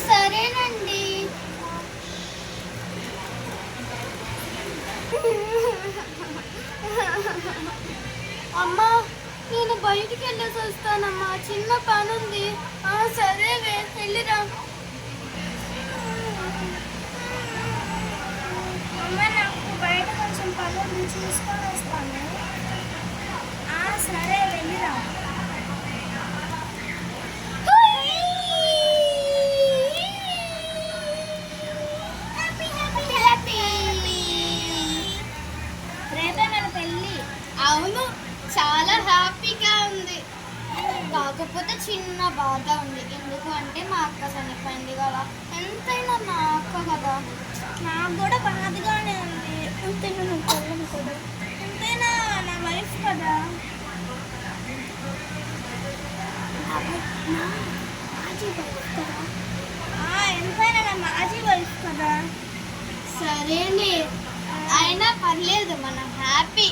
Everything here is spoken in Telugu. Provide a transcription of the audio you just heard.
సరేనండి. అమ్మా, నేను బయటికి వెళ్ళేసి వస్తానమ్మా, చిన్న పని ఉంది. సరే వెళ్ళిరా. అమ్మ, నాకు బయట కొంచెం పనులు చూసుకొని వస్తాను. సరే వెళ్ళిరా. రేపే మన పెళ్ళి. అవును, చాలా హ్యాపీగా ఉంది. కాకపోతే చిన్న బాధ ఉంది. ఎందుకు అంటే మా అక్క చనిపోయింది కదా. ఎంతైనా నా అక్క కదా. నాకు కూడా బాధగానే ఉంది. ఎంతైనా నా పిల్లలు కదా, ఎంతైనా నా వైఫ్ కదా. ఎంతైనా నా మాజీ వైఫ్ కదా. సరేలే, అయినా పర్లేదు, మనం హ్యాపీ.